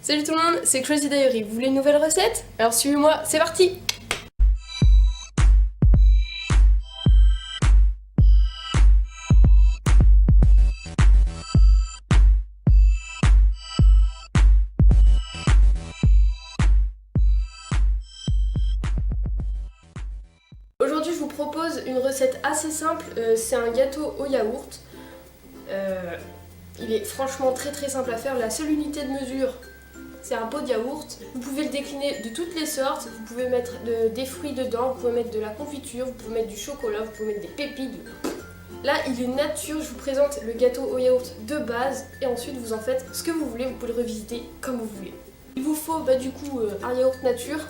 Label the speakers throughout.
Speaker 1: Salut tout le monde, c'est Crazy Diary. Vous voulez une nouvelle recette? Alors suivez-moi, c'est parti! Aujourd'hui je vous propose une recette assez simple, c'est un gâteau au yaourt. Il est franchement très simple à faire, la seule unité de mesure c'est un pot de yaourt. Vous pouvez le décliner de toutes les sortes, vous pouvez mettre des fruits dedans, vous pouvez mettre de la confiture, vous pouvez mettre du chocolat, vous pouvez mettre des pépites. Là il est nature, je vous présente le gâteau au yaourt de base et ensuite vous en faites ce que vous voulez, vous pouvez le revisiter comme vous voulez. Il vous faut du coup un yaourt nature,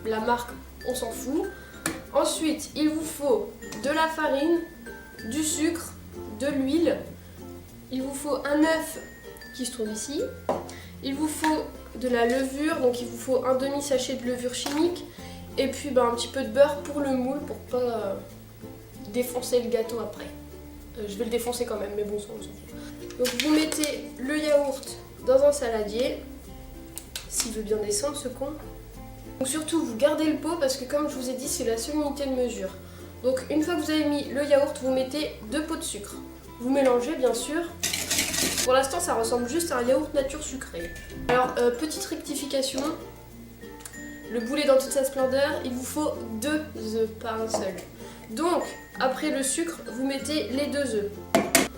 Speaker 1: la marque on s'en fout. Ensuite il vous faut de la farine, du sucre, de l'huile, il vous faut un œuf qui se trouve ici, il vous faut de la levure, donc il vous faut un demi-sachet de levure chimique et puis un petit peu de beurre pour le moule pour pas défoncer le gâteau après. Je vais le défoncer quand même, mais bon, ça on s'en fout. Donc vous mettez le yaourt dans un saladier, s'il veut bien descendre ce con. Donc surtout vous gardez le pot parce que comme je vous ai dit c'est la seule unité de mesure. Donc une fois que vous avez mis le yaourt, vous mettez 2 pots de sucre. Vous mélangez bien sûr. Pour l'instant ça ressemble juste à un yaourt nature sucré. Alors petite rectification, le boulet dans toute sa splendeur, il vous faut 2 œufs, pas un seul. Donc après le sucre, vous mettez les 2 œufs.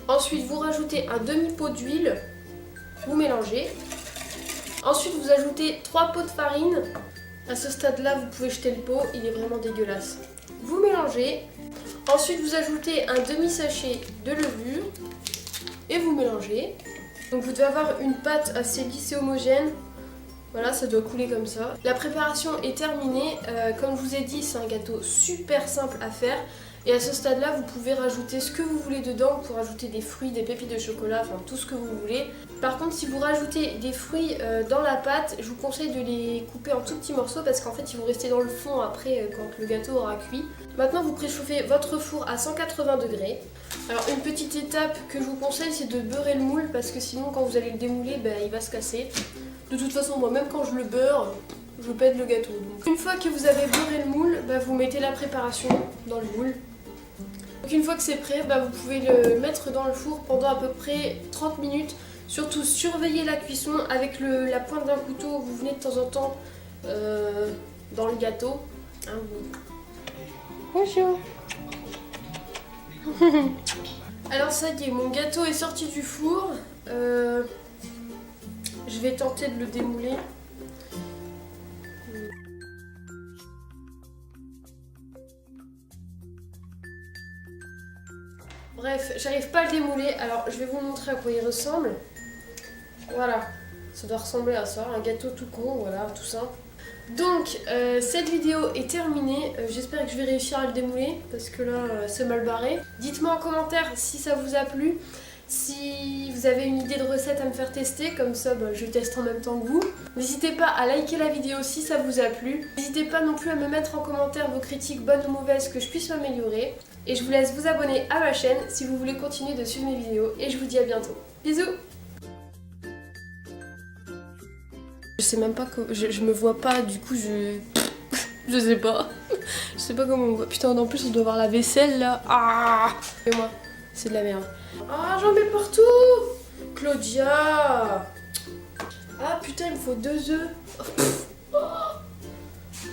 Speaker 1: Ensuite vous rajoutez un demi-pot d'huile, vous mélangez. Ensuite vous ajoutez 3 pots de farine. À ce stade-là, vous pouvez jeter le pot, il est vraiment dégueulasse. Vous mélangez. Ensuite vous ajoutez un demi-sachet de levure. Et vous mélangez. Donc vous devez avoir une pâte assez lisse et homogène. Voilà, ça doit couler comme ça. La préparation est terminée. Comme je vous ai dit, c'est un gâteau super simple à faire. Et à ce stade-là, vous pouvez rajouter ce que vous voulez dedans. Vous pouvez rajouter des fruits, des pépites de chocolat, enfin tout ce que vous voulez. Par contre, si vous rajoutez des fruits dans la pâte, je vous conseille de les couper en tout petits morceaux parce qu'en fait, ils vont rester dans le fond après quand le gâteau aura cuit. Maintenant, vous préchauffez votre four à 180 degrés. Alors, une petite étape que je vous conseille, c'est de beurrer le moule parce que sinon, quand vous allez le démouler, il va se casser. De toute façon, moi, même quand je le beurre, je pète le gâteau. Donc, une fois que vous avez beurré le moule, vous mettez la préparation dans le moule. Donc une fois que c'est prêt, vous pouvez le mettre dans le four pendant à peu près 30 minutes. Surtout surveillez la cuisson avec la pointe d'un couteau, vous venez de temps en temps dans le gâteau. Hein, Bonjour. Alors ça y est, mon gâteau est sorti du four. Je vais tenter de le démouler. Bref, j'arrive pas à le démouler, alors je vais vous montrer à quoi il ressemble. Voilà, ça doit ressembler à ça, un gâteau tout con, voilà, tout simple. Donc, cette vidéo est terminée, j'espère que je vais réussir à le démouler, parce que là, c'est mal barré. Dites-moi en commentaire si ça vous a plu, si vous avez une idée de recette à me faire tester, comme ça je teste en même temps que vous. N'hésitez pas à liker la vidéo si ça vous a plu. N'hésitez pas non plus à me mettre en commentaire vos critiques bonnes ou mauvaises, que je puisse m'améliorer. Et je vous laisse vous abonner à ma chaîne si vous voulez continuer de suivre mes vidéos. Et je vous dis à bientôt. Bisous! Je sais même pas que... Je me vois pas, du coup je sais pas. Je sais pas comment on voit. Putain, en plus on doit voir la vaisselle là. Ah! Et moi, c'est de la merde. Ah, j'en mets partout! Claudia! Ah putain, il me faut 2 œufs.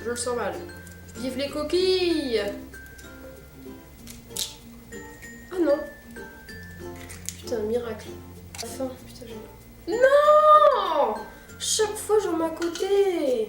Speaker 1: Je le sens mal. Vive les coquilles! Ah non! Putain, miracle. Enfin, putain, j'ai... Non! Chaque fois, j'en mets à côté!